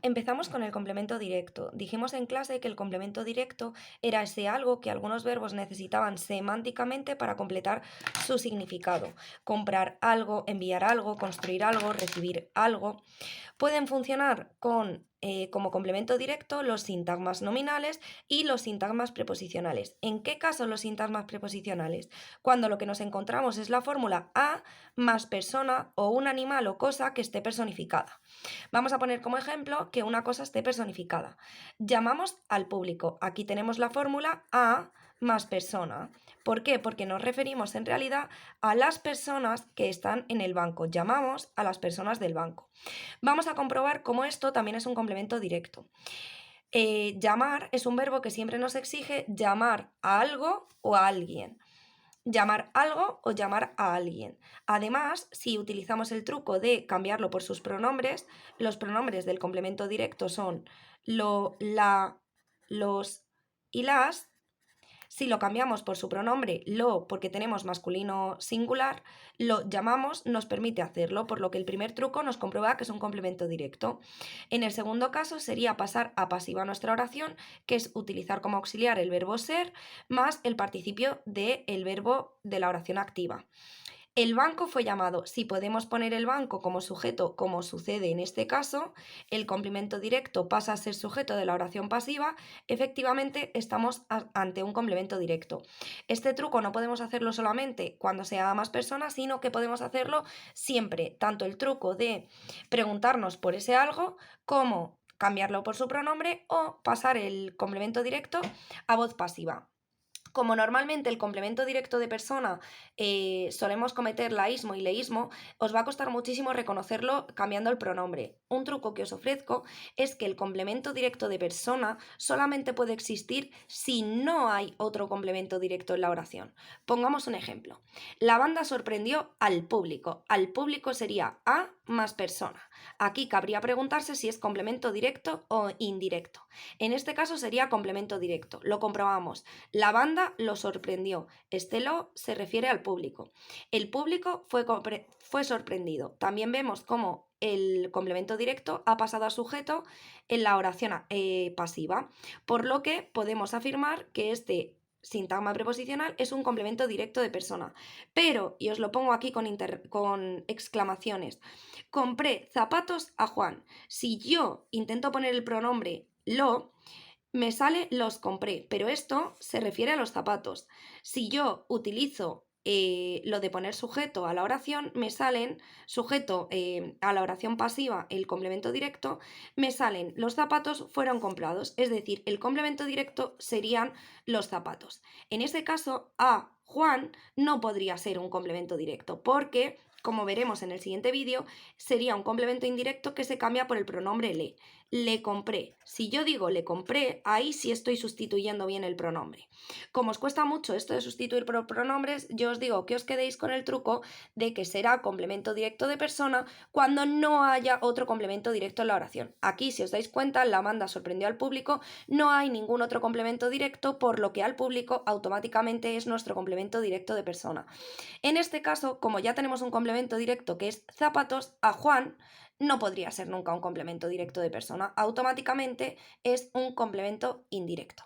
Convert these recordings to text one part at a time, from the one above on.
Empezamos con el complemento directo. Dijimos en clase que el complemento directo era ese algo que algunos verbos necesitaban semánticamente para completar su significado. Comprar algo, enviar algo, construir algo, recibir algo. Pueden funcionar como complemento directo los sintagmas nominales y los sintagmas preposicionales. ¿En qué caso los sintagmas preposicionales? Cuando lo que nos encontramos es la fórmula a más persona o un animal o cosa que esté personificada. Vamos a poner como ejemplo que una cosa esté personificada. Llamamos al público. Aquí tenemos la fórmula a más persona. ¿Por qué? Porque nos referimos en realidad a las personas que están en el banco. Llamamos a las personas del banco. Vamos a comprobar cómo esto también es un complemento directo. Llamar es un verbo que siempre nos exige llamar a algo o a alguien. Llamar algo o llamar a alguien. Además, si utilizamos el truco de cambiarlo por sus pronombres, los pronombres del complemento directo son lo, la, los y las. Si lo cambiamos por su pronombre lo porque tenemos masculino singular, lo llamamos nos permite hacerlo, por lo que el primer truco nos comprueba que es un complemento directo. En el segundo caso sería pasar a pasiva nuestra oración, que es utilizar como auxiliar el verbo ser más el participio del verbo de la oración activa. El banco fue llamado. Si podemos poner el banco como sujeto, como sucede en este caso, el complemento directo pasa a ser sujeto de la oración pasiva, efectivamente estamos ante un complemento directo. Este truco no podemos hacerlo solamente cuando sea más personas, sino que podemos hacerlo siempre, tanto el truco de preguntarnos por ese algo como cambiarlo por su pronombre o pasar el complemento directo a voz pasiva. Como normalmente el complemento directo de persona solemos cometer laísmo y leísmo, os va a costar muchísimo reconocerlo cambiando el pronombre. Un truco que os ofrezco es que el complemento directo de persona solamente puede existir si no hay otro complemento directo en la oración. Pongamos un ejemplo. La banda sorprendió al público. Al público sería a más persona. Aquí cabría preguntarse si es complemento directo o indirecto. En este caso sería complemento directo. Lo comprobamos. La banda lo sorprendió. Este lo se refiere al público. El público fue sorprendido. También vemos cómo el complemento directo ha pasado a sujeto en la oración pasiva, por lo que podemos afirmar que este sintagma preposicional es un complemento directo de persona. Pero, y os lo pongo aquí con exclamaciones, compré zapatos a Juan. Si yo intento poner el pronombre lo, me sale los compré, pero esto se refiere a los zapatos. Si yo utilizo lo de poner sujeto a la oración, me salen sujeto a la oración pasiva, el complemento directo, me salen los zapatos fueron comprados, es decir, el complemento directo serían los zapatos. En ese caso, a Juan no podría ser un complemento directo porque, como veremos en el siguiente vídeo, sería un complemento indirecto que se cambia por el pronombre le. Le compré. Si yo digo le compré, ahí sí estoy sustituyendo bien el pronombre. Como os cuesta mucho esto de sustituir por pronombres, yo os digo que os quedéis con el truco de que será complemento directo de persona cuando no haya otro complemento directo en la oración. Aquí, si os dais cuenta, la banda sorprendió al público, no hay ningún otro complemento directo, por lo que al público automáticamente es nuestro complemento directo de persona. En este caso, como ya tenemos un complemento directo que es zapatos, a Juan no podría ser nunca un complemento directo de persona, automáticamente es un complemento indirecto.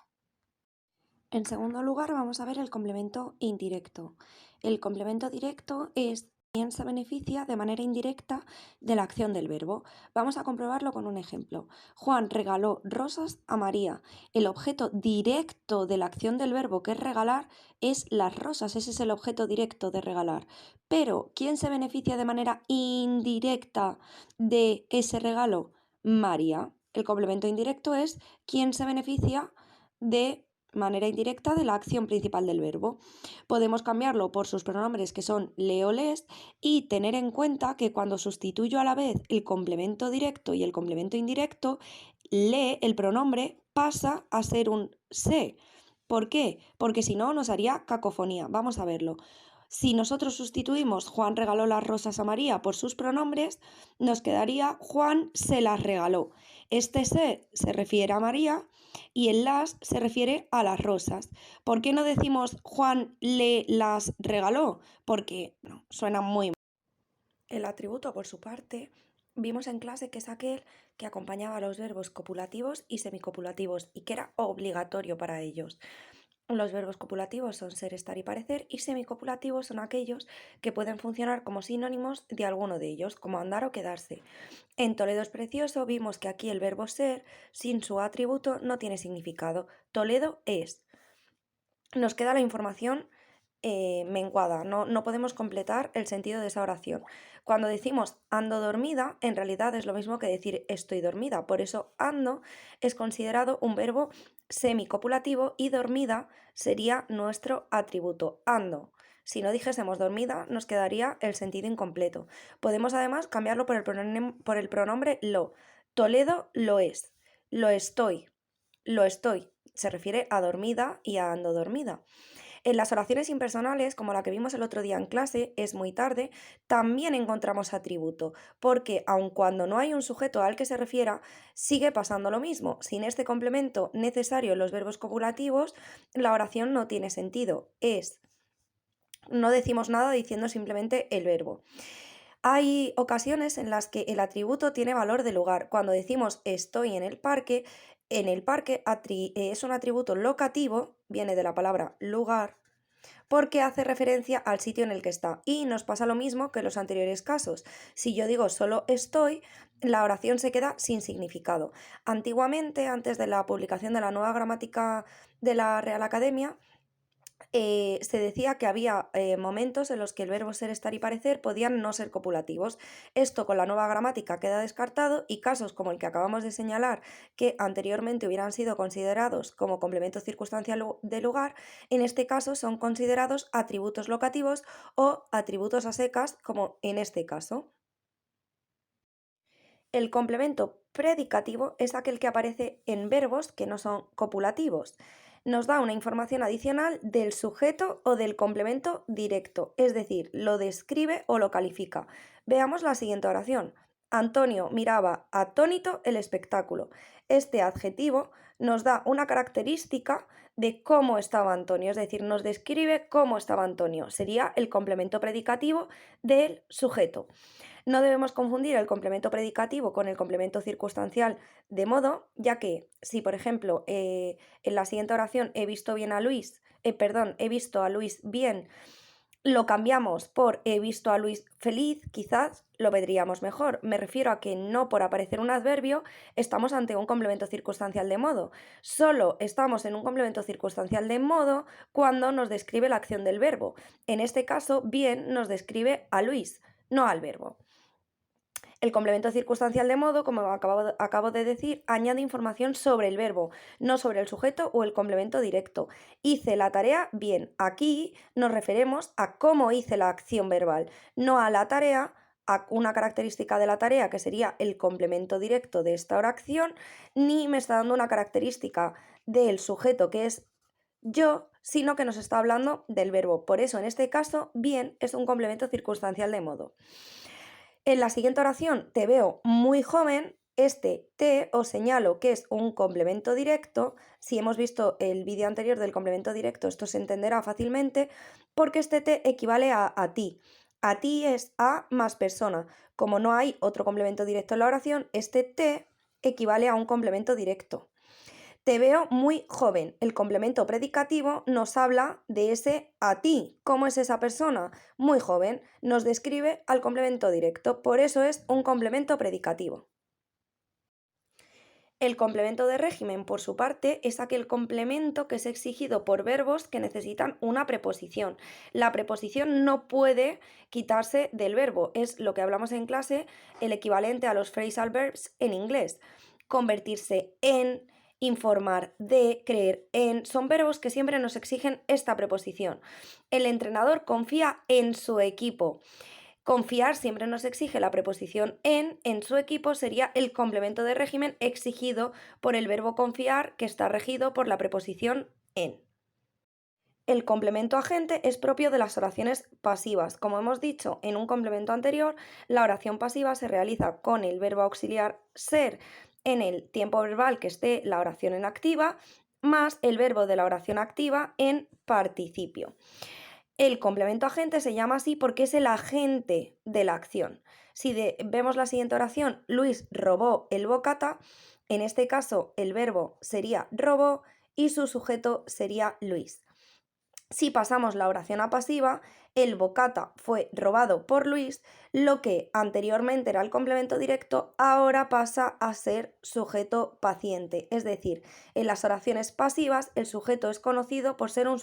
En segundo lugar, vamos a ver el complemento indirecto. El complemento directo es quien se beneficia de manera indirecta de la acción del verbo. Vamos a comprobarlo con un ejemplo. Juan regaló rosas a María. El objeto directo de la acción del verbo, que es regalar, es las rosas. Ese es el objeto directo de regalar. Pero, ¿quién se beneficia de manera indirecta de ese regalo? María. El complemento indirecto es quien se beneficia de manera indirecta de la acción principal del verbo. Podemos cambiarlo por sus pronombres, que son le o les, y tener en cuenta que cuando sustituyo a la vez el complemento directo y el complemento indirecto, le, el pronombre, pasa a ser un se. ¿Por qué? Porque si no nos haría cacofonía. Vamos a verlo. Si nosotros sustituimos Juan regaló las rosas a María por sus pronombres, nos quedaría Juan se las regaló. Este se refiere a María y el las se refiere a las rosas. ¿Por qué no decimos Juan le las regaló? Porque suena muy mal. El atributo, por su parte, vimos en clase que es aquel que acompañaba a los verbos copulativos y semicopulativos y que era obligatorio para ellos. Los verbos copulativos son ser, estar y parecer, y semicopulativos son aquellos que pueden funcionar como sinónimos de alguno de ellos, como andar o quedarse. En Toledo es precioso vimos que aquí el verbo ser, sin su atributo, no tiene significado. Toledo es. Nos queda la información menguada, no podemos completar el sentido de esa oración. Cuando decimos ando dormida, en realidad es lo mismo que decir estoy dormida, por eso ando es considerado un verbo semicopulativo y dormida sería nuestro atributo, ando. Si no dijésemos dormida, nos quedaría el sentido incompleto. Podemos además cambiarlo por el pronombre lo. Toledo lo es, lo estoy, lo estoy. Se refiere a dormida y a ando dormida. En las oraciones impersonales, como la que vimos el otro día en clase, es muy tarde, también encontramos atributo, porque aun cuando no hay un sujeto al que se refiera, sigue pasando lo mismo. Sin este complemento necesario en los verbos copulativos, la oración no tiene sentido. No decimos nada diciendo simplemente el verbo. Hay ocasiones en las que el atributo tiene valor de lugar. Cuando decimos estoy en el parque es un atributo locativo, viene de la palabra lugar, porque hace referencia al sitio en el que está. Y nos pasa lo mismo que en los anteriores casos. Si yo digo solo estoy, la oración se queda sin significado. Antiguamente, antes de la publicación de la nueva gramática de la Real Academia, se decía que había momentos en los que el verbo ser, estar y parecer podían no ser copulativos. Esto con la nueva gramática queda descartado y casos como el que acabamos de señalar, que anteriormente hubieran sido considerados como complemento circunstancial de lugar, en este caso son considerados atributos locativos o atributos a secas, como en este caso. El complemento predicativo es aquel que aparece en verbos que no son copulativos. Nos da una información adicional del sujeto o del complemento directo, es decir, lo describe o lo califica. Veamos la siguiente oración. Antonio miraba atónito el espectáculo. Este adjetivo nos da una característica de cómo estaba Antonio, es decir, nos describe cómo estaba Antonio. Sería el complemento predicativo del sujeto. No debemos confundir el complemento predicativo con el complemento circunstancial de modo, ya que si, por ejemplo, en la siguiente oración he visto bien a Luis, he visto a Luis bien, lo cambiamos por he visto a Luis feliz, quizás lo veríamos mejor. Me refiero a que no por aparecer un adverbio estamos ante un complemento circunstancial de modo. Solo estamos en un complemento circunstancial de modo cuando nos describe la acción del verbo. En este caso, bien nos describe a Luis, no al verbo. El complemento circunstancial de modo, como acabo de decir, añade información sobre el verbo, no sobre el sujeto o el complemento directo. Hice la tarea bien. Aquí nos referimos a cómo hice la acción verbal, no a la tarea, a una característica de la tarea que sería el complemento directo de esta oración, ni me está dando una característica del sujeto que es yo, sino que nos está hablando del verbo. Por eso, en este caso, bien es un complemento circunstancial de modo. En la siguiente oración, te veo muy joven, este te os señalo que es un complemento directo. Si hemos visto el vídeo anterior del complemento directo, esto se entenderá fácilmente porque este te equivale a ti. A ti es a más persona. Como no hay otro complemento directo en la oración, este te equivale a un complemento directo. Te veo muy joven. El complemento predicativo nos habla de ese a ti. ¿Cómo es esa persona? Muy joven. Nos describe al complemento directo. Por eso es un complemento predicativo. El complemento de régimen, por su parte, es aquel complemento que es exigido por verbos que necesitan una preposición. La preposición no puede quitarse del verbo. Es lo que hablamos en clase, el equivalente a los phrasal verbs en inglés. Convertirse en, informar de, creer en, son verbos que siempre nos exigen esta preposición. El entrenador confía en su equipo. Confiar siempre nos exige la preposición en su equipo sería el complemento de régimen exigido por el verbo confiar, que está regido por la preposición en. El complemento agente es propio de las oraciones pasivas. Como hemos dicho en un complemento anterior, la oración pasiva se realiza con el verbo auxiliar ser en el tiempo verbal que esté la oración en activa, más el verbo de la oración activa en participio. El complemento agente se llama así porque es el agente de la acción. Si vemos la siguiente oración, Luis robó el bocata, en este caso el verbo sería robó y su sujeto sería Luis. Si pasamos la oración a pasiva, el bocata fue robado por Luis, lo que anteriormente era el complemento directo, ahora pasa a ser sujeto paciente. Es decir, en las oraciones pasivas el sujeto es conocido por ser un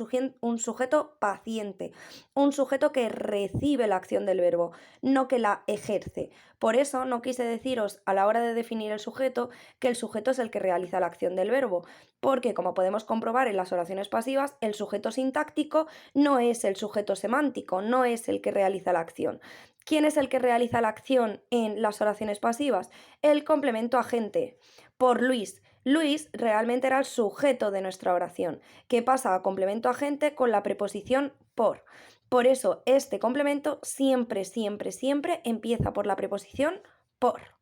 sujeto paciente, un sujeto que recibe la acción del verbo, no que la ejerce. Por eso no quise deciros a la hora de definir el sujeto que el sujeto es el que realiza la acción del verbo, porque como podemos comprobar en las oraciones pasivas, el sujeto sintáctico no es el sujeto semántico, no es el que realiza la acción. ¿Quién es el que realiza la acción en las oraciones pasivas? El complemento agente. Por Luis. Luis realmente era el sujeto de nuestra oración, que pasa a complemento agente con la preposición por. Por eso este complemento siempre, siempre, siempre empieza por la preposición por.